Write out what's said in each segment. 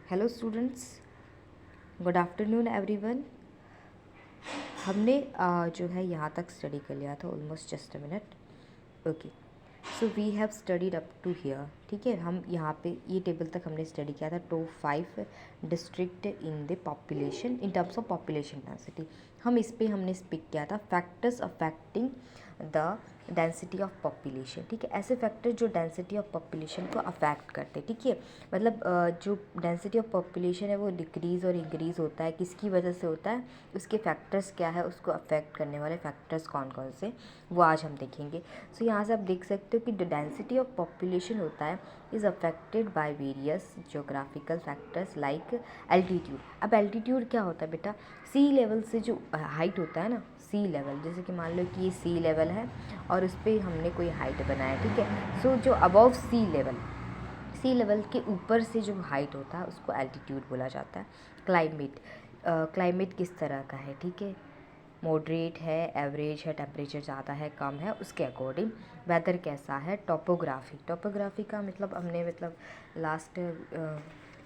Hello students, good afternoon everyone. हमने जो है यहाँ तक स्टडी कर लिया था almost. Just a minute. Okay, so we have studied up to here. ठीक है, हम यहाँ पे ये टेबल तक हमने स्टडी किया था। Top 5 district in the population in terms of population density. हम इस पे हमने स्पीक किया था factors affecting the density of population. ठीक है, ऐसे फैक्टर जो डेंसिटी ऑफ पॉपुलेशन को अफेक्ट करते हैं। ठीक है, मतलब जो डेंसिटी ऑफ पॉपुलेशन है वो डिक्रीज़ और इंक्रीज़ होता है, किसकी वजह से होता है, उसके फैक्टर्स क्या है, उसको अफेक्ट करने वाले फैक्टर्स कौन कौन से, वो आज हम देखेंगे। सो यहाँ से आप देख सकते हो कि जो डेंसिटी ऑफ पॉपुलेशन होता है is affected by various geographical factors like altitude. अब एल्टीट्यूड क्या होता है बेटा? सी लेवल से जो हाइट होता है ना, सी लेवल, जैसे कि मान लो कि ये सी लेवल है और उस पर हमने कोई हाइट बनाया। ठीक है, सो जो अबव सी लेवल के ऊपर से जो हाइट होता है उसको एल्टीट्यूड बोला जाता है। क्लाइमेट किस तरह का है? ठीक है, मॉडरेट है, एवरेज है, टेम्परेचर ज़्यादा है, कम है, उसके अकॉर्डिंग। वेदर कैसा है? टोपोग्राफी का मतलब हमने लास्ट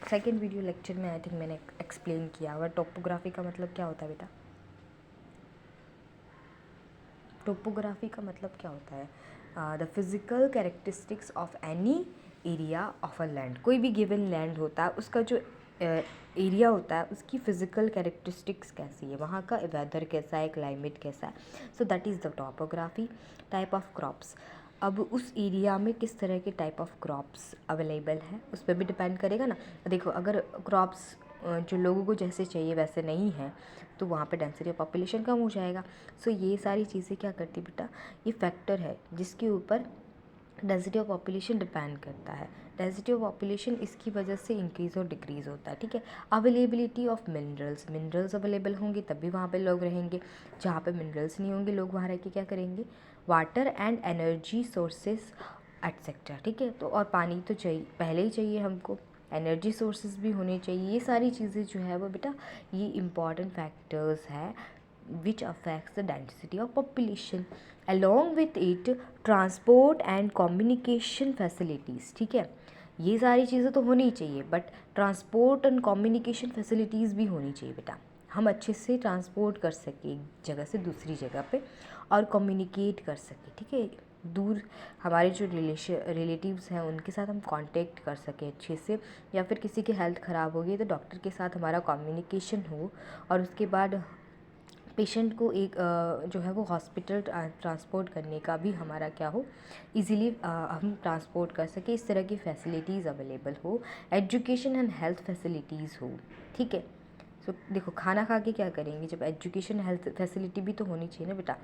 सेकेंड वीडियो लेक्चर में आई थिंक मैंने एक्सप्लेन किया हुआ। टोपोग्राफी का मतलब क्या होता है बेटा? टोपोग्राफी का मतलब क्या होता है? The physical characteristics of any area of a land. कोई भी गिवन लैंड होता है, उसका जो एरिया होता है उसकी फ़िज़िकल कैरेक्टरिस्टिक्स कैसी है, वहाँ का वेदर कैसा है, क्लाइमेट कैसा है। So that is the topography. Type of crops, अब उस एरिया में किस तरह के टाइप ऑफ क्रॉप्स अवेलेबल है उस पर भी डिपेंड करेगा ना। देखो, अगर क्रॉप्स जो लोगों को जैसे चाहिए वैसे नहीं है तो वहाँ पे डेंसिटी ऑफ पॉपुलेशन कम हो जाएगा। सो ये सारी चीज़ें क्या करती बेटा, ये फैक्टर है जिसके ऊपर डेंसिटी ऑफ पॉपुलेशन डिपेंड करता है। डेंसिटी ऑफ पॉपुलेशन इसकी वजह से इंक्रीज़ और डिक्रीज़ होता है। ठीक है, अवेलेबिलिटी ऑफ मिनरल्स अवेलेबल होंगे तभी वहाँ पे लोग रहेंगे। जहाँ पे मिनरल्स नहीं होंगे लोग वहाँ रह के क्या करेंगे? Water and energy sources etcetera. ठीक है, तो और पानी तो चाहिए, पहले ही चाहिए हमको, एनर्जी सोर्सेज भी होने चाहिए। ये सारी चीज़ें जो है वो बेटा ये इम्पॉर्टेंट फैक्टर्स है which affects the density of population. Along with it, transport and communication facilities. ठीक है, ये सारी चीज़ें तो होनी चाहिए, but transport and communication facilities भी होनी चाहिए बेटा। हम अच्छे से ट्रांसपोर्ट कर सकें एक जगह से दूसरी जगह पे और कम्युनिकेट कर सकें। ठीक है, दूर हमारे जो रिलेटिव्स हैं उनके साथ हम कांटेक्ट कर सकें अच्छे से, या फिर किसी की हेल्थ ख़राब होगी तो डॉक्टर के साथ हमारा कम्युनिकेशन हो और उसके बाद पेशेंट को एक जो है वो हॉस्पिटल ट्रांसपोर्ट करने का भी हमारा क्या हो, इजीली हम ट्रांसपोर्ट कर सके, इस तरह की फैसिलिटीज़ अवेलेबल हो। एजुकेशन एंड हेल्थ फैसिलिटीज़ हो। ठीक है, सो देखो, खाना खा के क्या करेंगे जब एजुकेशन हेल्थ फैसिलिटी भी तो होनी चाहिए ना बेटा।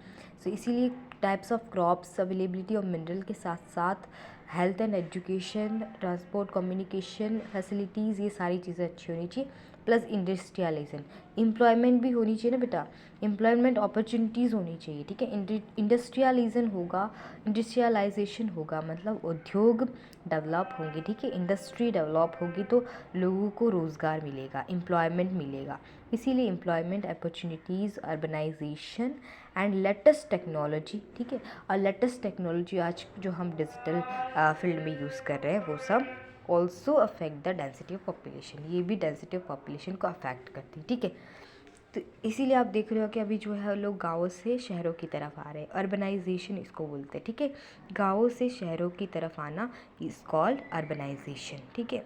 सो इसीलिए types of crops, availability of mineral के साथ साथ health and education, transport, communication facilities, ये सारी चीज़ें अच्छी होनी चाहिए। प्लस इंडस्ट्रियलाइजेशन, एम्प्लॉयमेंट भी होनी चाहिए ना बेटा, एम्प्लॉयमेंट अपॉर्चुनिटीज़ होनी चाहिए। ठीक है, इंडस्ट्रियलाइजेशन होगा मतलब उद्योग डेवलप होंगे। ठीक है, इंडस्ट्री डेवलप होगी तो लोगों को रोज़गार मिलेगा, एम्प्लॉयमेंट मिलेगा। इसीलिए employment opportunities, urbanization and latest technology. ठीक है, और लेटेस्ट टेक्नोलॉजी आज जो हम डिजिटल फील्ड में यूज़ कर रहे हैं वो सब also affect the density of population. ये भी डेंसिटी ऑफ पॉपुलेशन को अफेक्ट करती है। ठीक है, तो इसीलिए आप देख रहे हो कि अभी जो है लोग गाँवों से शहरों की तरफ आ रहे हैं, अर्बनाइजेशन इसको बोलते हैं। ठीक है, गाँवों से शहरों की तरफ आना इज कॉल्ड अर्बनाइजेशन। ठीक है,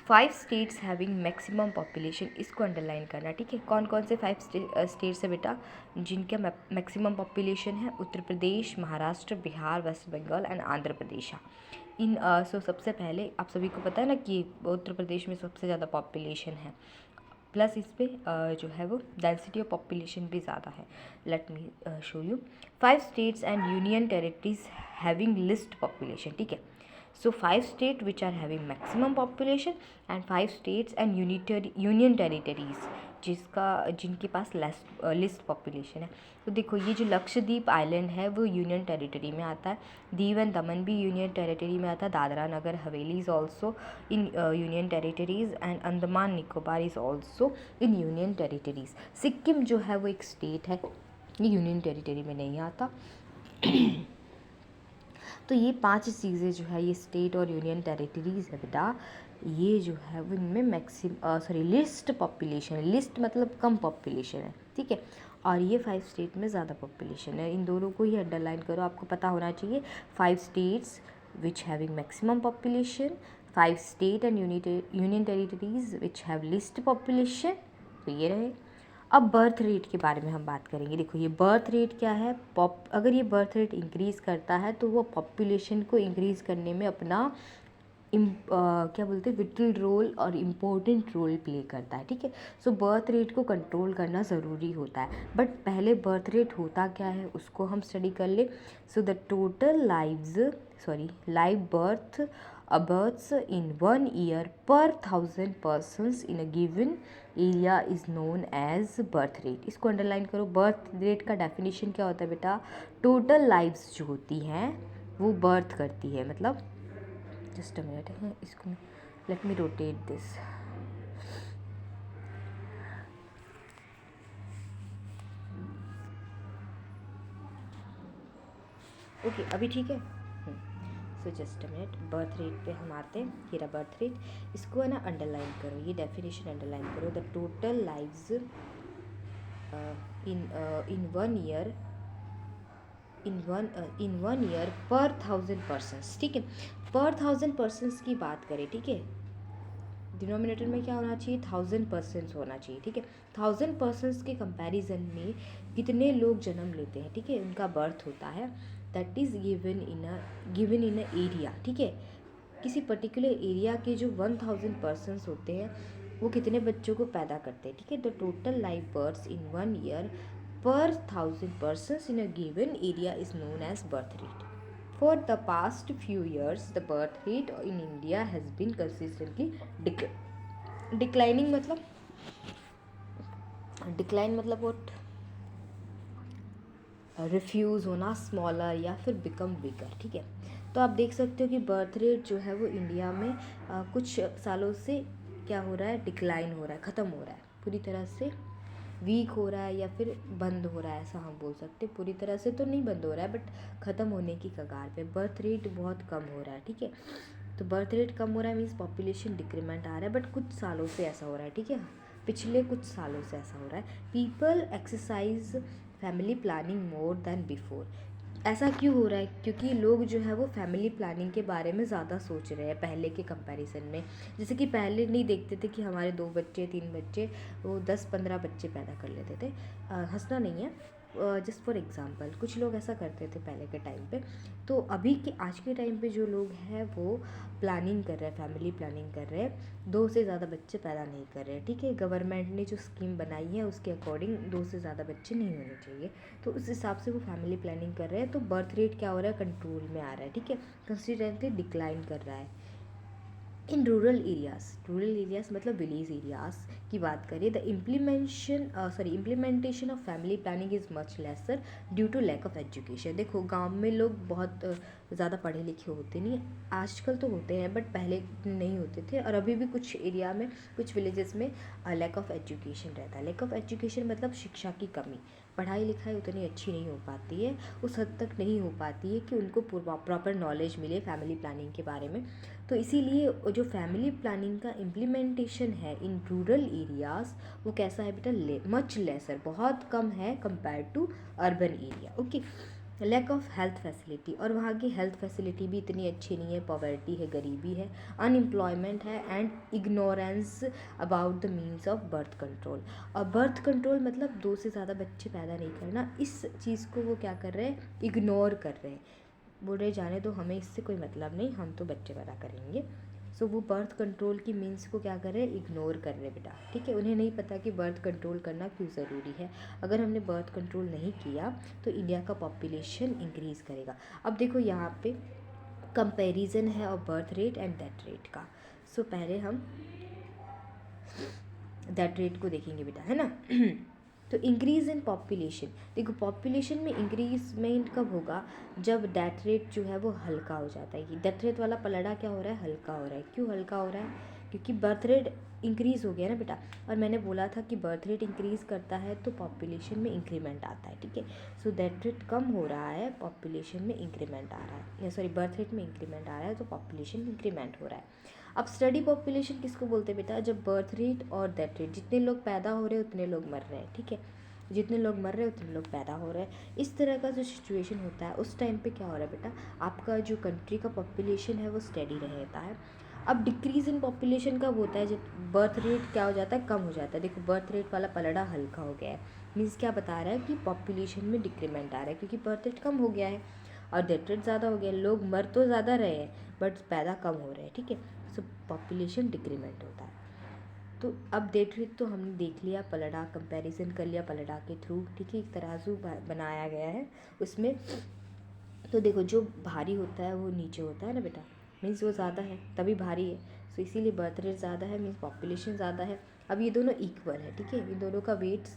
5 स्टेट्स हैविंग मैक्सिमम पॉपुलेशन, इसको अंडरलाइन करना। ठीक है, कौन कौन से 5 स्टेट्स है बेटा जिनका मैक्सिमम पॉपुलेशन है? Uttar Pradesh, Maharashtra, Bihar, waste Bengal and Andhra Pradesh. इन सो सबसे पहले आप सभी को पता है ना कि उत्तर प्रदेश में सबसे ज़्यादा पॉपुलेशन है, प्लस इस पे जो है वो डेंसिटी ऑफ पॉपुलेशन भी ज़्यादा है। Let me show you 5 states and union territories having list population. ठीक है, so 5 states which are having maximum population and 5 states and union territories जिनके पास लिस्ट पॉपुलेशन है। तो देखो, ये जो लक्षद्वीप आइलैंड है वो यूनियन टेरिटरी में आता है, दीव एंड दमन भी यूनियन टेरिटरी में आता है, Dadra Nagar Haveli is also in union territories and Andaman Nicobar is also in union territories. Sikkim जो है वो एक स्टेट है, ये यूनियन टेरिटरी में नहीं आता। तो ये 5 चीज़ें जो है, ये स्टेट और यूनियन टेरिटरीज़ है बेटा, ये जो है वो इनमें लिस्ट पॉपुलेशन, लिस्ट मतलब कम पॉपुलेशन है, ठीक है, और ये 5 स्टेट में ज़्यादा पॉपुलेशन है। इन दोनों को ही अंडरलाइन करो, आपको पता होना चाहिए। 5 states which having maximum population, 5 state and union territories which have list population, तो ये रहे। अब बर्थ रेट के बारे में हम बात करेंगे। देखो ये बर्थ रेट क्या है, अगर ये बर्थ रेट इंक्रीज़ करता है तो वो पॉपुलेशन को इंक्रीज़ करने में अपना क्या बोलते हैं, विटल रोल और इम्पोर्टेंट रोल प्ले करता है, ठीक है। सो बर्थ रेट को कंट्रोल करना ज़रूरी होता है, बट पहले बर्थ रेट होता क्या है उसको हम स्टडी कर ले। So the total live births in 1 year per 1000 persons in a given area is known as birth rate. इसको अंडरलाइन करो। बर्थ रेट का डेफिनेशन क्या होता है बेटा, टोटल लाइव्स जो होती हैं वो बर्थ करती है, मतलब जस्ट अ मिनट है, इसको let me rotate this. Okay अभी ठीक है। So just a minute, birth rate पे हम आते हैं। ये रहा बर्थ रेट, इसको है ना अंडरलाइन करो, ये डेफिनेशन अंडरलाइन करो। The total lives in 1 year in one year per 1000 persons, ठीक है। पर 1000 persons की बात करें, ठीक है, डिनोमिनेटर में क्या होना चाहिए, 1000 persons होना चाहिए, ठीक है। 1000 persons के कंपैरिजन में कितने लोग जन्म लेते हैं, ठीक है, उनका बर्थ होता है, that is given in a area, ठीक है। किसी पर्टिकुलर एरिया के जो 1000 persons होते हैं वो कितने बच्चों को पैदा करते हैं, ठीक है। The total live births in 1 year per 1000 persons in a given area is known as birth rate. For the past few years, the birth rate in India has been consistently declining. मतलब decline मतलब what, refuse होना, smaller या फिर become bigger, ठीक है। तो आप देख सकते हो कि बर्थ रेट जो है वो इंडिया में कुछ सालों से क्या हो रहा है, डिक्लाइन हो रहा है, ख़त्म हो रहा है, पूरी तरह से वीक हो रहा है या फिर बंद हो रहा है, ऐसा हम बोल सकते हैं। पूरी तरह से तो नहीं बंद हो रहा है, बट ख़त्म होने की कगार पे। बर्थ रेट बहुत कम हो रहा है, ठीक है। तो बर्थ रेट कम हो रहा है मीन्स पॉपुलेशन डिक्रीमेंट आ रहा है, बट कुछ सालों से ऐसा हो रहा है, ठीक है, पिछले कुछ सालों से ऐसा हो रहा है। People exercise family planning more than before. ऐसा क्यों हो रहा है, क्योंकि लोग जो है वो फैमिली प्लानिंग के बारे में ज़्यादा सोच रहे हैं पहले के कंपैरिजन में। जैसे कि पहले नहीं देखते थे कि हमारे 2 बच्चे 3 बच्चे, वो 10-15 बच्चे पैदा कर लेते थे। हंसना नहीं है, जस्ट फॉर एग्ज़ाम्पल कुछ लोग ऐसा करते थे पहले के टाइम पे। तो अभी के आज के टाइम पे जो लोग हैं वो प्लानिंग कर रहे हैं, फैमिली प्लानिंग कर रहे हैं, 2 से ज़्यादा बच्चे पैदा नहीं कर रहे हैं, ठीक है। गवर्नमेंट ने जो स्कीम बनाई है उसके अकॉर्डिंग 2 से ज़्यादा बच्चे नहीं होने चाहिए, तो उस हिसाब से वो फैमिली प्लानिंग कर रहे हैं। तो बर्थ रेट क्या हो रहा है, कंट्रोल में आ रहा है, ठीक है, कंसिस्टेंटली डिक्लाइन कर रहा है। इन रूरल एरियाज़ मतलब विलेज एरियाज़ की बात करें, the implementation of family planning is much lesser due to lack of education. देखो गांव में लोग बहुत ज़्यादा पढ़े लिखे होते नहीं, आजकल तो होते हैं बट पहले नहीं होते थे, और अभी भी कुछ एरिया में, कुछ विलेजेस में लैक ऑफ एजुकेशन रहता है। लैक ऑफ एजुकेशन मतलब शिक्षा की कमी, पढ़ाई लिखाई उतनी अच्छी नहीं हो पाती है, उस हद तक नहीं हो पाती है कि उनको प्रॉपर नॉलेज मिले फैमिली प्लानिंग के बारे में। तो इसीलिए जो फैमिली प्लानिंग का इम्प्लीमेंटेशन है इन रूरल एरियाज़ वो कैसा है बेटा, मच लेसर, बहुत कम है compare to urban area, okay. Lack of health facility, और वहाँ की हेल्थ फैसिलिटी भी इतनी अच्छी नहीं है, पॉवर्टी है, गरीबी है, अनएम्प्लॉयमेंट है, and ignorance about the means of birth control. और बर्थ कंट्रोल मतलब 2 से ज़्यादा बच्चे पैदा नहीं करना, इस चीज़ को वो क्या कर रहे हैं, इग्नोर कर रहे हैं, बोल रहे जाने दो, हमें इससे कोई मतलब नहीं, हम तो बच्चे पैदा करेंगे। सो वो बर्थ कंट्रोल की मीन्स को क्या कर रहे हैं, इग्नोर कर रहे हैं बेटा, ठीक है। उन्हें नहीं पता कि बर्थ कंट्रोल करना क्यों ज़रूरी है। अगर हमने बर्थ कंट्रोल नहीं किया तो इंडिया का पॉपुलेशन इंक्रीज़ करेगा। अब देखो यहाँ पे कंपैरिजन है और birth rate and death rate का। सो पहले हम डेथ रेट को देखेंगे बेटा, है ना। तो इंक्रीज़ इन पॉपुलेशन, देखो पॉपुलेशन में इंक्रीजमेंट कब होगा, जब डेथ रेट जो है वो हल्का हो जाता है। कि डेथ रेट वाला पलड़ा क्या हो रहा है, हल्का हो रहा है। क्यों हल्का हो रहा है, क्योंकि बर्थ रेट इंक्रीज़ हो गया ना बेटा, और मैंने बोला था कि बर्थ रेट इंक्रीज़ करता है तो पॉपुलेशन में इंक्रीमेंट आता है, ठीक है। सो दैट रेट कम हो रहा है, पॉपुलेशन में इंक्रीमेंट आ रहा है, या सॉरी बर्थ रेट में इंक्रीमेंट आ रहा है तो पॉपुलेशन में इंक्रीमेंट हो रहा है। अब स्टडी पॉपुलेशन किसको बोलते हैं बेटा, जब बर्थ रेट और डेथ रेट, जितने लोग पैदा हो रहे हैं उतने लोग मर रहे हैं, ठीक है, जितने लोग मर रहे हैं उतने लोग पैदा हो रहे हैं। इस तरह का जो सिचुएशन होता है उस टाइम पे क्या हो रहा है बेटा, आपका जो कंट्री का पॉपुलेशन है वो स्टेडी रहता है। अब डिक्रीज़ इन पॉपुलेशन कब होता है, जब बर्थ रेट क्या हो जाता है, कम हो जाता है। देखो बर्थ रेट वाला पलड़ा हल्का हो गया है, मीन्स क्या बता रहा है कि पॉपुलेशन में डिक्रीमेंट आ रहा है, क्योंकि बर्थ रेट कम हो गया है और डेथ रेट ज़्यादा हो गया है। लोग मर तो ज़्यादा रहे हैं बट पैदा कम हो रहे हैं, ठीक है। सो पॉपुलेशन डिक्रीमेंट होता है। तो अब डेथ रेट तो हमने देख लिया, पलड़ा कंपैरिजन कर लिया पलड़ा के थ्रू, ठीक है, एक तराजू बनाया गया है उसमें। तो देखो जो भारी होता है वो नीचे होता है ना बेटा, मीन्स वो ज़्यादा है तभी भारी है, सो इसीलिए बर्थ रेट ज़्यादा है, मीन्स पॉपुलेशन ज़्यादा है। अब ये दोनों इक्वल है, ठीक है, इन दोनों का वेट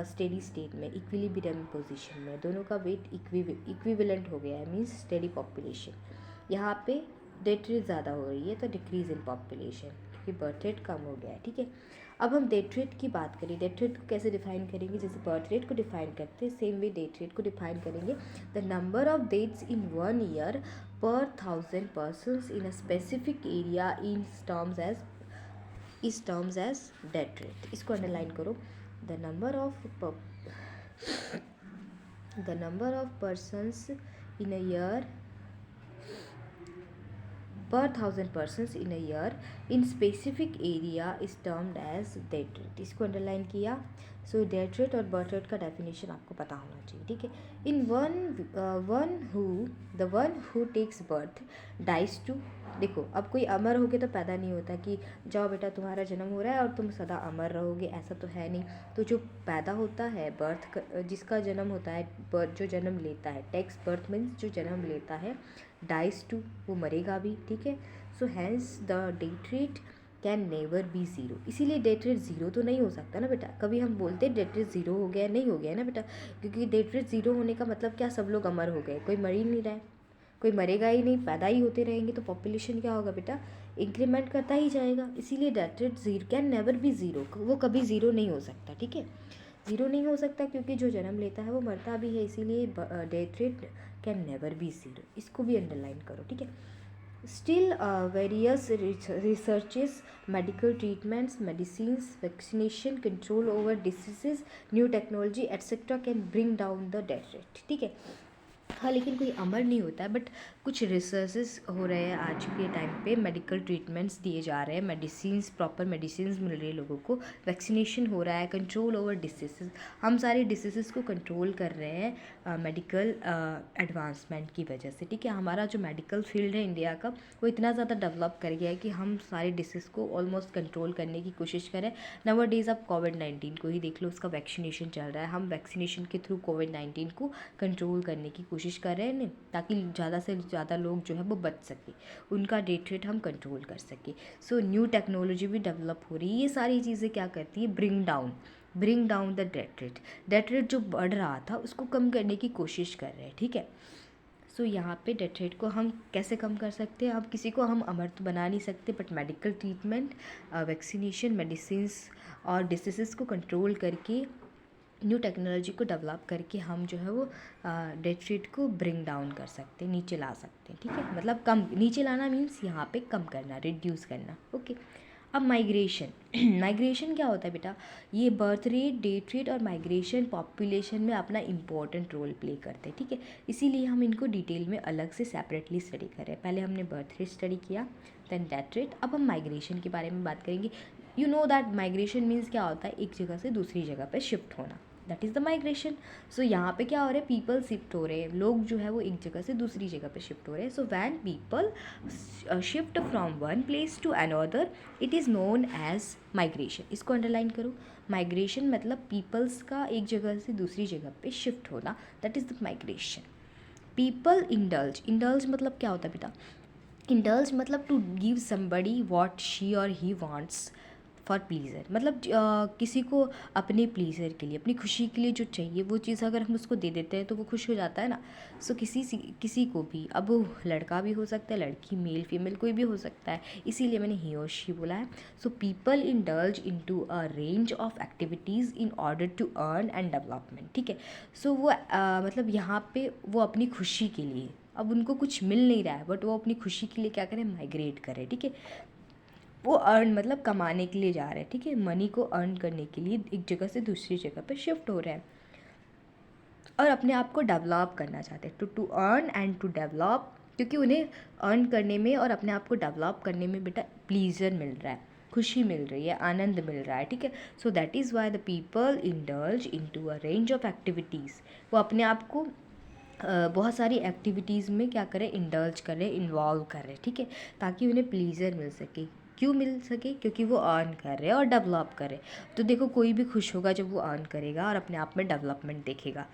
स्टेडी स्टेट में इक्विलिब्रियम पोजीशन में, दोनों का वेट इक्विवेलेंट हो गया है, मीन्स स्टेडी पॉपुलेशन। यहाँ पे डेथ रेट ज़्यादा हो रही है तो डिक्रीज इन पॉपुलेशन, क्योंकि बर्थ रेट कम हो गया है, ठीक है। अब हम डेथ रेट की बात करें, डेथ रेट को कैसे डिफाइन करेंगे, जैसे बर्थ रेट को डिफाइन करते हैं सेम वे डेथ रेट को डिफाइन करेंगे। The number of deaths in 1 year per 1000 persons in a specific area is terms as death rate. इसको अंडरलाइन करो, the number of persons in a year per 1000 persons in a year in specific area is termed as death rate। इसको underline किया। So death rate और birth rate का definition आपको पता होना चाहिए, ठीक है। In the one who takes birth dies too, देखो अब कोई अमर होके तो पैदा नहीं होता कि जाओ बेटा तुम्हारा जन्म हो रहा है और तुम सदा अमर रहोगे, ऐसा तो है नहीं। तो जो पैदा होता है जिसका जन्म होता है, बर्थ जो जन्म लेता है, टेक्स बर्थ मीन्स जो जन्म लेता है, डाइज टू वो मरेगा भी, ठीक है। So hence the death rate can never be zero, इसीलिए डेथ रेट ज़ीरो तो नहीं हो सकता ना बेटा। कभी हम बोलते हैं डेथ रेट ज़ीरो हो गया, नहीं हो गया ना बेटा, क्योंकि डेथ रेट ज़ीरो होने का मतलब क्या, सब लोग अमर हो गए, कोई मर ही नहीं रहा है, कोई मरेगा ही नहीं, पैदा ही होते रहेंगे, तो पॉपुलेशन क्या होगा बेटा, इंक्रीमेंट करता ही जाएगा। इसीलिए death rate zero can never be zero, वो कभी ज़ीरो नहीं हो सकता, ठीक है, ज़ीरो नहीं हो सकता, क्योंकि जो जन्म लेता है वो मरता भी है, इसीलिए death rate can never be zero. इसको भी अंडरलाइन करो, ठीक है। Still various researches, medical treatments, medicines, vaccination, control over diseases, new technology etcetera can bring down the death rate, ठीक है। हाँ, लेकिन कोई अमर नहीं होता है, बट कुछ रिसर्चेस हो रहे हैं आज के टाइम पे, मेडिकल ट्रीटमेंट्स दिए जा रहे हैं, मेडिसिन्स, प्रॉपर मेडिसिन्स मिल रही है लोगों को, वैक्सीनेशन हो रहा है, कंट्रोल ओवर डिसीजेस, हम सारे डिसीजेस को कंट्रोल कर रहे हैं मेडिकल एडवांसमेंट की वजह से, ठीक है। हमारा जो मेडिकल फील्ड है इंडिया का वो इतना ज़्यादा डेवलप कर गया है कि हम सारे डिसीज़ को ऑलमोस्ट कंट्रोल करने की कोशिश करें। नाउ डेज आप कोविड-19 को ही देख लो, उसका वैक्सीनेशन चल रहा है, हम वैक्सीनेशन के थ्रू कोविड-19 को कंट्रोल करने की कोशिश कर रहे हैं, ताकि ज़्यादा से ज़्यादा लोग जो है वो बच सके, उनका डेथ रेट हम कंट्रोल कर सके। सो न्यू टेक्नोलॉजी भी डेवलप हो रही है, ये सारी चीज़ें क्या करती है, bring down the death rate. Death rate जो बढ़ रहा था उसको कम करने की कोशिश कर रहे हैं, ठीक है। सो यहाँ पे डेथ रेट को हम कैसे कम कर सकते हैं, अब किसी को हम अमर तो बना नहीं सकते, but medical treatment, vaccination, medicines और डिसीज़ को कंट्रोल करके, न्यू टेक्नोलॉजी को डेवलप करके हम जो है वो डेथ रेट को ब्रिंग डाउन कर सकते हैं, नीचे ला सकते हैं, ठीक है। मतलब कम, नीचे लाना मीन्स यहाँ पे कम करना, रिड्यूस करना, ओके। अब माइग्रेशन माइग्रेशन क्या होता है बेटा, ये बर्थ रेट, डेथ रेट और माइग्रेशन पॉपुलेशन में अपना इम्पोर्टेंट रोल प्ले करते हैं, ठीक है। इसीलिए हम इनको डिटेल में अलग से सेपरेटली स्टडी करें। पहले हमने बर्थ रेट स्टडी किया, देन डेथ रेट, अब हम माइग्रेशन के बारे में बात करेंगे। You know that migration means क्या होता है, एक जगह से दूसरी जगह पर शिफ्ट होना, दैट इज़ द माइग्रेशन। सो यहाँ पे क्या हो रहा है, पीपल शिफ्ट हो रहे हैं, लोग जो है वो एक जगह से दूसरी जगह पे शिफ्ट हो रहे हैं। So when people shift from one place to another, it is known as migration. इसको अंडरलाइन करो, माइग्रेशन मतलब पीपल्स का एक जगह से दूसरी जगह पे शिफ्ट होना, that is the migration. People indulge मतलब क्या होता है बेटा, इंडल्ज मतलब to give somebody what she or he wants for pleaser, मतलब किसी को अपने प्लीज़र के लिए, अपनी खुशी के लिए जो चाहिए वो चीज़ अगर हम उसको दे देते हैं तो वो खुश हो जाता है ना। सो किसी को भी, अब वो लड़का भी हो सकता है, लड़की, मेल फीमेल कोई भी हो सकता है, इसीलिए मैंने ही और शी बोला है। So people indulge into a range of activities in order to earn and development, ठीक है। सो वो मतलब यहाँ पे वो अपनी खुशी के लिए, अब उनको कुछ मिल नहीं रहा है बट वो अपनी खुशी के लिए क्या करें, माइग्रेट करें, ठीक है। वो अर्न मतलब कमाने के लिए जा रहे हैं, ठीक है, मनी को अर्न करने के लिए एक जगह से दूसरी जगह पे शिफ्ट हो रहे हैं और अपने आप को डेवलप करना चाहते हैं। To earn and to develop, क्योंकि उन्हें अर्न करने में और अपने आप को डेवलप करने में बेटा प्लीज़र मिल रहा है, खुशी मिल रही है, आनंद मिल रहा है, ठीक है। So that is why the people indulge into a range of activities, वो अपने आप को बहुत सारी एक्टिविटीज़ में क्या करें, इंडल्ज करें, इन्वॉल्व करें, ठीक है, ताकि उन्हें प्लीज़र मिल सके। क्यों मिल सके, क्योंकि वो अर्न कर रहे हैं और डेवलप करें। तो देखो कोई भी खुश होगा जब वो अर्न करेगा और अपने आप में डेवलपमेंट देखेगा।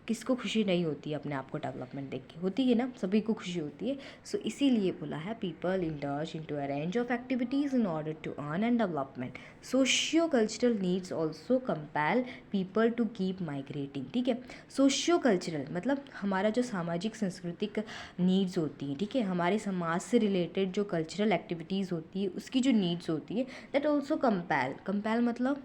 किसको खुशी नहीं होती है अपने आप को डेवलपमेंट देख के, होती है ना, सभी को खुशी होती है। सो इसीलिए बोला है people indulge into a range of activities in order to earn and development. Socio cultural needs also compel people to keep migrating, ठीक है। सोशियो कल्चरल मतलब हमारा जो सामाजिक सांस्कृतिक नीड्स होती हैं, ठीक है, हमारे समाज से रिलेटेड जो कल्चरल एक्टिविटीज़ होती है उसकी जो नीड्स होती है, दैट ऑल्सो कंपेल मतलब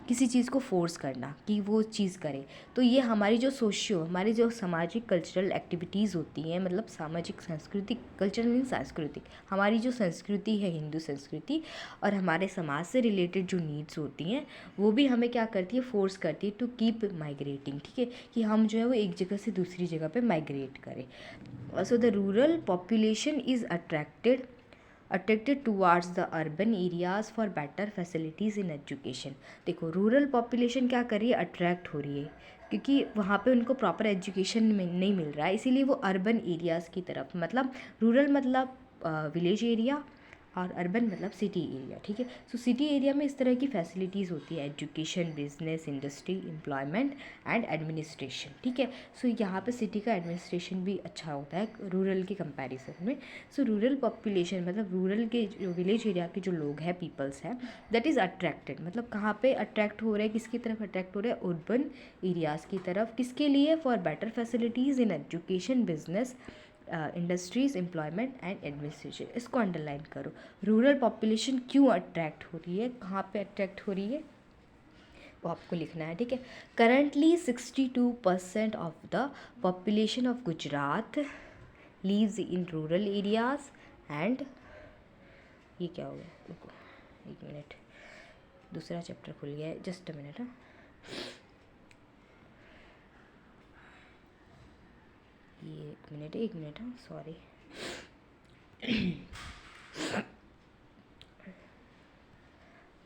किसी चीज़ को फोर्स करना कि वो चीज़ करे। तो ये हमारी जो हमारी जो सामाजिक कल्चरल एक्टिविटीज़ होती हैं, मतलब सामाजिक सांस्कृतिक, कल्चरल मीन सांस्कृतिक, हमारी जो संस्कृति है हिंदू संस्कृति और हमारे समाज से रिलेटेड जो नीड्स होती हैं वो भी हमें क्या करती है, फोर्स करती है टू कीप माइग्रेटिंग, ठीक है, कि हम जो है वो एक जगह से दूसरी जगह पे माइग्रेट करें। So the rural population is attracted towards the urban areas for better facilities in education. देखो रूरल पॉपुलेशन क्या कर रही है, अट्रैक्ट हो रही है, क्योंकि वहाँ पे उनको प्रॉपर एजुकेशन नहीं मिल रहा है, इसीलिए वो अर्बन एरियाज़ की तरफ, मतलब रूरल मतलब विलेज एरिया और अर्बन मतलब सिटी एरिया, ठीक है। सो सिटी एरिया में इस तरह की फैसिलिटीज़ होती है, education, business, industry, employment and administration, ठीक है। सो यहाँ पे सिटी का एडमिनिस्ट्रेशन भी अच्छा होता है रूरल के कंपैरिजन में। सो रूरल पॉपुलेशन मतलब रूरल के जो विलेज एरिया के जो लोग हैं, पीपल्स हैं, दैट इज़ अट्रैक्टेड, मतलब कहाँ पे अट्रैक्ट हो रहे हैं, किसकी तरफ अट्रैक्ट हो रहे हैं, अर्बन एरियाज़ की तरफ, किसके लिए, for better facilities in education, business, industries, employment and administration. इसको अंडरलाइन करो, रूरल पॉपुलेशन क्यों अट्रैक्ट हो रही है, कहाँ पे अट्रैक्ट हो रही है वो आपको लिखना है, ठीक है। Currently 62% of the population of Gujarat leaves in rural areas and, ये क्या हो गया, रुको एक मिनट, दूसरा चैप्टर खुल गया है, जस्ट अ मिनट। हाँ ये एक मिनट, हाँ सॉरी।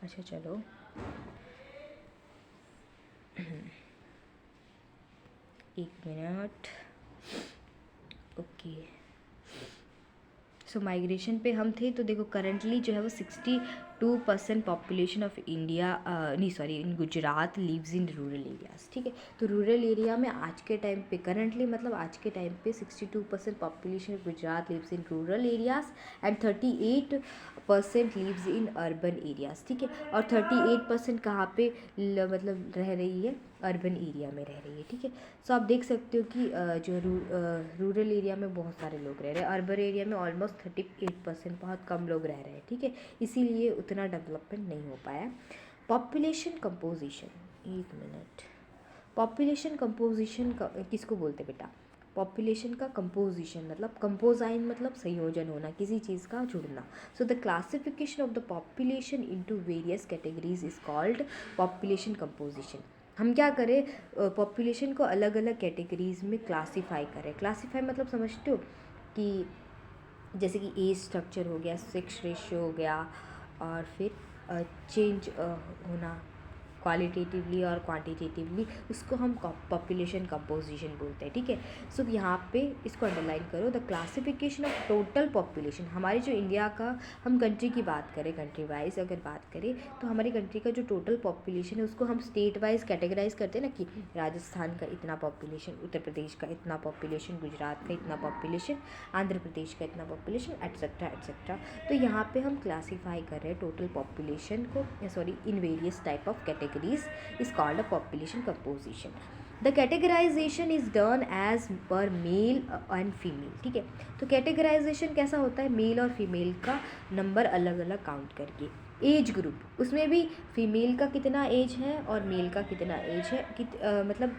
अच्छा चलो एक मिनट, ओके। सो माइग्रेशन पे हम थे, तो देखो करंटली जो है वो 62% पॉपुलेशन ऑफ इंडिया, नहीं sorry, in Gujarat lives in rural areas, ठीक है। तो रूरल एरिया में आज के टाइम पे, करंटली मतलब आज के टाइम पे 62% population of Gujarat lives in rural areas and 38% lives in urban areas, ठीक है। और 38% कहाँ पे मतलब रह रही है, अर्बन एरिया में रह रही है, ठीक है। सो आप देख सकते हो कि जो रूरल एरिया में बहुत सारे लोग रह रहे हैं, अर्बन एरिया में ऑलमोस्ट 38%, बहुत कम लोग रह रहे हैं, ठीक है, इसीलिए उतना डेवलपमेंट नहीं हो पाया। पॉपुलेशन कंपोजिशन, एक मिनट, पॉपुलेशन कंपोजिशन किसको बोलते बेटा, पॉपुलेशन का कंपोजिशन मतलब कंपोजाइन मतलब संयोजन होना, किसी चीज़ का जुड़ना। So the classification of the population into various categories is called population composition. हम क्या करें, पॉपुलेशन को अलग अलग कैटेगरीज में क्लासीफाई करें। क्लासीफाई मतलब समझते हो कि जैसे कि एज स्ट्रक्चर हो गया, सेक्स रेशियो हो गया, और फिर चेंज होना, क्वालिटेटिवली और क्वांटिटेटिवली, उसको हम पॉपुलेशन कंपोजिशन बोलते हैं, ठीक है। सो यहाँ पे इसको अंडरलाइन करो, the classification of total population. हमारी जो इंडिया का, हम कंट्री की बात करें, कंट्री वाइज अगर बात करें तो हमारी कंट्री का जो टोटल पॉपुलेशन है उसको हम स्टेट वाइज कैटेगराइज करते हैं ना, कि राजस्थान का इतना पॉपुलेशन, उत्तर प्रदेश का इतना पॉपुलेशन, गुजरात का इतना पॉपुलेशन, आंध्र प्रदेश का इतना पॉपुलेशन, एट्सेट्रा एट्सेट्रा। तो यहाँ पे हम क्लासीफाई कर रहे हैं टोटल पॉपुलेशन को, sorry, in various type of categories is called a population composition. The categorization is done as per male and female, ठीक है। तो कैटेगराइजेशन कैसा होता है, मेल और फीमेल का नंबर अलग अलग काउंट करके। एज ग्रुप, उसमें भी फीमेल का कितना एज है और मेल का कितना एज है, मतलब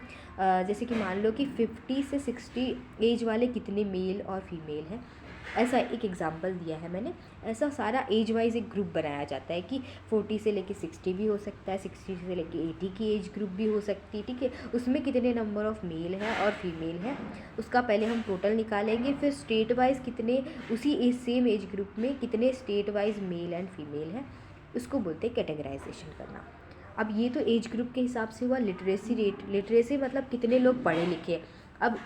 जैसे कि मान लो कि 50 से 60 एज वाले कितने मेल और फीमेल हैं, ऐसा एक एग्जांपल दिया है मैंने। ऐसा सारा एज वाइज एक ग्रुप बनाया जाता है कि 40 से लेके 60 भी हो सकता है, 60 से लेके 80 की एज ग्रुप भी हो सकती है, ठीक है। उसमें कितने नंबर ऑफ़ मेल हैं और फीमेल हैं, उसका पहले हम टोटल निकालेंगे, फिर स्टेट वाइज कितने, उसी एज सेम एज ग्रुप में कितने state wise mail and female हैं, उसको बोलते हैं कैटेगराइजेशन करना। अब ये तो एज ग्रुप के हिसाब से हुआ। लिटरेसी रेट, लिटरेसी मतलब कितने लोग पढ़े लिखे हैं। अब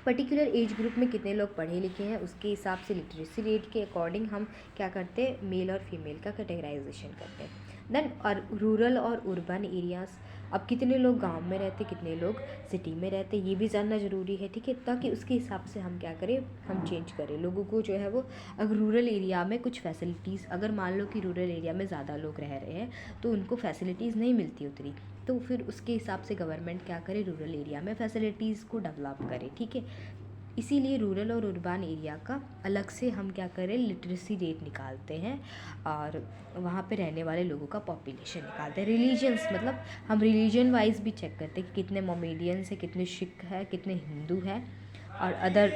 पर्टिकुलर एज ग्रुप में कितने लोग पढ़े लिखे हैं उसके हिसाब से लिटरेसी रेट के अकॉर्डिंग हम क्या करते हैं, मेल और फीमेल का कैटेगराइजेशन करते हैं। देन और रूरल और अर्बन एरियाज़, अब कितने लोग गांव में रहते, कितने लोग सिटी में रहते, ये भी जानना ज़रूरी है, ठीक है, ताकि उसके हिसाब से हम क्या करें, हम चेंज करें लोगों को जो है वो। अगर रूरल एरिया में कुछ फैसिलिटीज़, अगर मान लो कि रूरल एरिया में ज़्यादा लोग रह रहे हैं तो उनको फैसिलिटीज़ नहीं मिलती उतनी, तो फिर उसके हिसाब से गवर्नमेंट क्या करे, रूरल एरिया में फैसिलिटीज़ को डेवलप करे, ठीक है। इसीलिए रूरल और अर्बन एरिया का अलग से हम क्या करें, लिटरेसी रेट निकालते हैं और वहाँ पे रहने वाले लोगों का पॉपुलेशन निकालते हैं। रिलीजन्स मतलब हम रिलीजन वाइज भी चेक करते हैं कि कितने मोमेडियंस है, कितने सिख है, कितने हिंदू है और अदर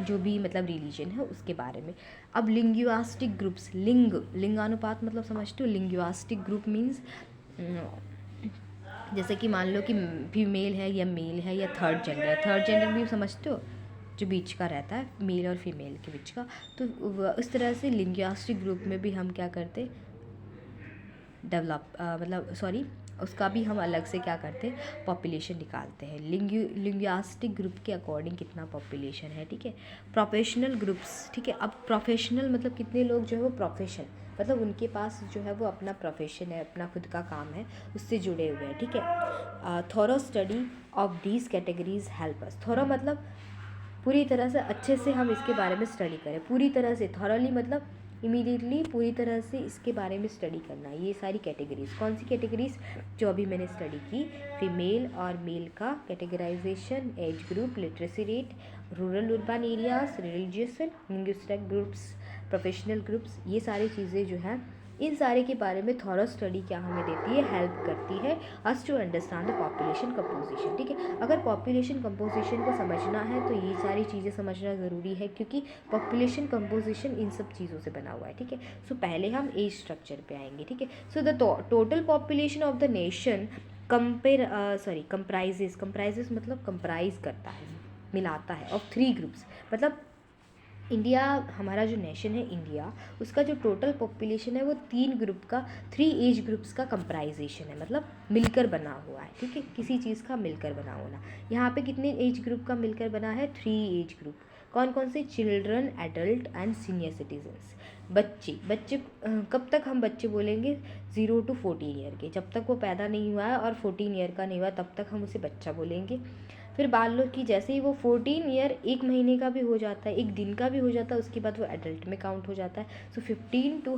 जो भी मतलब रिलीजन है उसके बारे में। अब लिंग्विस्टिक ग्रुप्स, लिंगानुपात मतलब समझते हो, लिंग्विस्टिक ग्रुप मीन्स जैसे कि मान लो कि फीमेल है या मेल है या थर्ड जेंडर भी समझते हो, जो बीच का रहता है मेल और फीमेल के बीच का। तो उस तरह से लिंग्विस्टिक ग्रुप में भी हम क्या करते, उसका भी हम अलग से क्या करते हैं, पॉपुलेशन निकालते हैं। लिंग्विस्टिक ग्रुप के अकॉर्डिंग कितना पॉपुलेशन है, ठीक है। प्रोफेशनल ग्रुप्स, ठीक है। अब प्रोफेशनल मतलब कितने लोग जो है वो प्रोफेशन, मतलब उनके पास जो है वो अपना प्रोफेशन है, अपना खुद का काम है, उससे जुड़े हुए हैं, ठीक है। Thorough study of these categories help us. Thorough मतलब पूरी तरह से अच्छे से हम इसके बारे में स्टडी करें, पूरी तरह से, थॉरली मतलब इमीडिएटली पूरी तरह से इसके बारे में स्टडी करना। ये सारी कैटेगरीज, कौन सी कैटेगरीज जो अभी मैंने स्टडी की, फीमेल और मेल का categorization, age group, literacy rate, rural urban areas, religious linguistic groups, professional groups, ये सारी चीज़ें जो हैं, इन सारे के बारे में थॉरो स्टडी क्या हमें देती है, हेल्प करती है us to understand the population composition, ठीक है। अगर पॉपुलेशन कंपोजिशन को समझना है तो ये सारी चीज़ें समझना ज़रूरी है, क्योंकि पॉपुलेशन कंपोजिशन इन सब चीज़ों से बना हुआ है, ठीक है। सो पहले हम एज स्ट्रक्चर पे आएंगे, ठीक है। सो the total population of the nation comprises मतलब कंप्राइज करता है, मिलाता है, ऑफ 3 ग्रुप्स। मतलब इंडिया, हमारा जो नेशन है इंडिया, उसका जो टोटल पॉपुलेशन है वो 3 एज ग्रुप्स का कंप्राइजेशन है, मतलब मिलकर बना हुआ है, ठीक है, किसी चीज़ का मिलकर बना होना। यहाँ पे कितने एज ग्रुप का मिलकर बना है, 3 एज ग्रुप। कौन कौन से, children, adult and senior citizens. बच्चे कब तक हम बच्चे बोलेंगे, 0 to 14 ईयर के, जब तक वो पैदा नहीं हुआ है और 14 ईयर का नहीं हुआ तब तक हम उसे बच्चा बोलेंगे। फिर मान लो कि जैसे ही वो 14 ईयर 1 महीने का भी हो जाता है, 1 दिन का भी हो जाता है, उसके बाद वो एडल्ट में काउंट हो जाता है। सो 15 to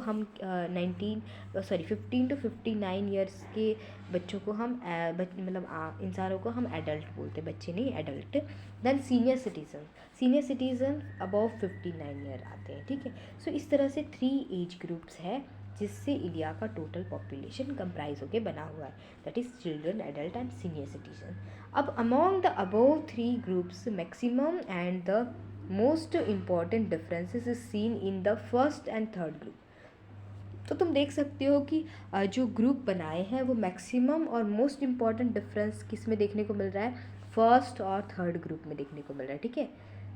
59 ईयर्स के बच्चों को हम मतलब इंसानों को हम एडल्ट बोलते हैं, बच्चे नहीं, adult. Then senior citizen above 59 year आते हैं, ठीक है। सो इस तरह से 3 एज ग्रुप्स है जिससे इंडिया का टोटल पॉपुलेशन कंप्राइज होकर बना हुआ है, that is children, adult and senior citizen. अब among the above 3 groups maximum and the most important differences is seen in the first and third group. तो तुम देख सकते हो कि जो ग्रुप बनाए हैं वो मैक्सिमम और मोस्ट इम्पॉर्टेंट डिफरेंस किस में देखने को मिल रहा है, फर्स्ट और थर्ड ग्रुप में देखने को मिल रहा है, ठीक है।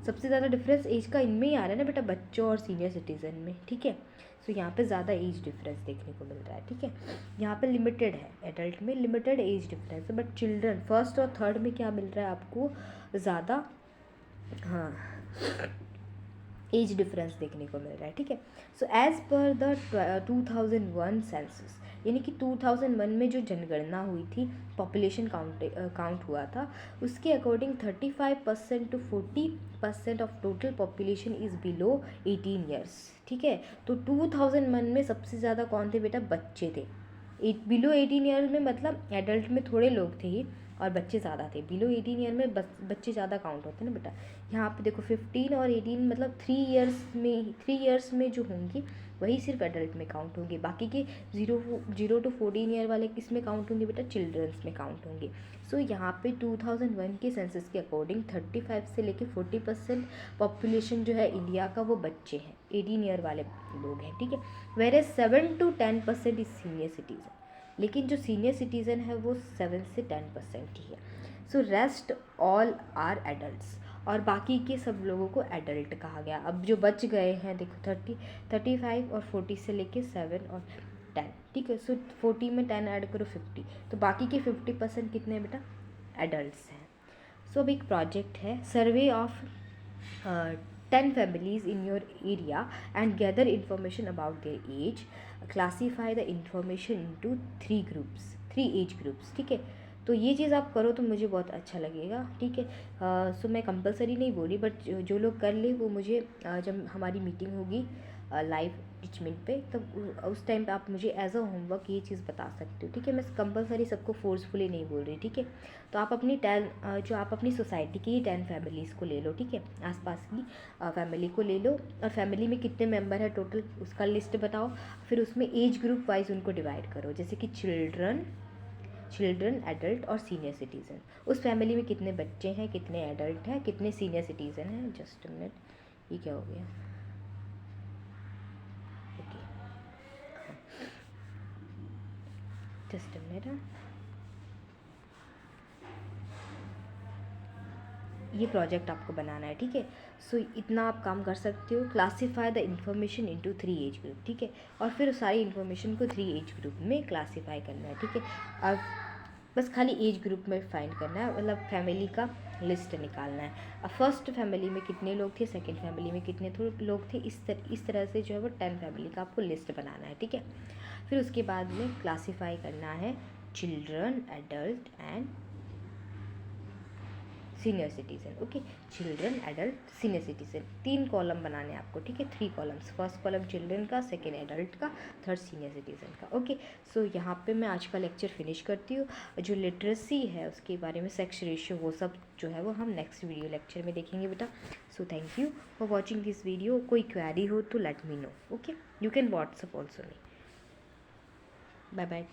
सबसे ज़्यादा डिफरेंस एज का इनमें ही आ रहा है ना बेटा, बच्चों और सीनियर सिटीज़न में, ठीक है। सो यहाँ पे ज़्यादा एज डिफरेंस देखने को मिल रहा है, ठीक है। यहाँ पे लिमिटेड है, एडल्ट में लिमिटेड एज डिफरेंस है, बट चिल्ड्रन फर्स्ट और थर्ड में क्या मिल रहा है आपको, ज़्यादा हाँ एज डिफरेंस देखने को मिल रहा है, ठीक है। So as per the 2001 census, यानी कि 2001 में जो जनगणना हुई थी, पॉपुलेशन काउंट हुआ था, उसके according 35% to 40% of total population is below 18 years, ठीक है। तो 2001 में सबसे ज़्यादा कौन थे बेटा, बच्चे थे। बिलो 18 ईयर में मतलब एडल्ट में थोड़े लोग थे ही और बच्चे ज़्यादा थे। बिलो 18 ईयर में बच्चे ज़्यादा काउंट होते हैं ना बेटा। यहाँ पे देखो 15 और 18 मतलब 3 ईयर्स में जो होंगी वही सिर्फ एडल्ट में काउंट होंगे, बाकी के 0 टू 14 ईयर वाले किस में काउंट होंगे बेटा, चिल्ड्रंस में काउंट होंगे। सो यहाँ पे 2001 के सेंसस के अकॉर्डिंग 35 से लेके 40% पॉपुलेशन जो है इंडिया का वो बच्चे हैं, 18 ईयर वाले लोग हैं, ठीक है। वेरे 7 टू 10% इज सीनियर सिटीज़न, लेकिन जो सीनियर सिटीज़न है वो 7 से 10% ही है। So rest all are adults, और बाकी के सब लोगों को एडल्ट कहा गया। अब जो बच गए हैं देखो 35 और 40 से लेके 7 और 10, ठीक है। सो 40 में 10 ऐड करो 50, तो बाकी के 50% कितने हैं बेटा, एडल्ट्स हैं। सो अब एक प्रोजेक्ट है, survey of 10 families in your area and gather information about their age, classify the information into 3 age groups, ठीक है। तो ये चीज़ आप करो तो मुझे बहुत अच्छा लगेगा, ठीक है। सो मैं कंपलसरी नहीं बोली, बट जो लोग कर ले वो मुझे जब हमारी मीटिंग होगी लाइव टीचमेंट पे, तब उस टाइम पे आप मुझे एज अ होमवर्क ये चीज़ बता सकते हो, ठीक है। मैं कंपलसरी सबको फोर्सफुली नहीं बोल रही, ठीक है। तो आप अपनी जो आप अपनी सोसाइटी की 10 फैमिलीज़ को ले लो, ठीक है, आसपास की फैमिली को ले लो, और फैमिली में कितने मेंबर है टोटल उसका लिस्ट बताओ, फिर उसमें एज ग्रुप वाइज उनको डिवाइड करो, जैसे कि चिल्ड्रन, एडल्ट और सीनियर सिटीज़न। उस फैमिली में कितने बच्चे हैं, कितने एडल्ट हैं, कितने सीनियर सिटीज़न हैं। जस्ट अ मिनट, ये क्या हो गया, ओके, जस्ट अ मिनट। ये प्रोजेक्ट आपको बनाना है, ठीक है। सो इतना आप काम कर सकते हो, classify the information into 3 age group, ठीक है। और फिर सारी इन्फॉर्मेशन को 3 एज ग्रुप में क्लासीफाई करना है, ठीक है। अब बस खाली एज ग्रुप में फाइंड करना है, मतलब फैमिली का लिस्ट निकालना है। अब फर्स्ट फैमिली में कितने लोग थे, सेकंड फैमिली में कितने लोग थे, इस तरह से जो है वो 10 फैमिली का आपको लिस्ट बनाना है, ठीक है। फिर उसके बाद में क्लासीफाई करना है children, adult and senior citizen, okay. Children, adult, senior citizen, 3 column बनाने हैं आपको, ठीक है, 3 कॉलम्स। फर्स्ट कॉलम चिल्ड्रन का, सेकेंड एडल्ट का, थर्ड सीनियर सिटीज़न का, ओके। सो यहाँ पे मैं आज का लेक्चर फिनिश करती हूँ। जो लिटरेसी है उसके बारे में, सेक्स रेशियो, वो सब जो है वो हम नेक्स्ट वीडियो लेक्चर में देखेंगे बेटा। So thank you for watching this video. कोई क्वेरी हो तो let me know, okay, you can WhatsApp also me. Bye bye.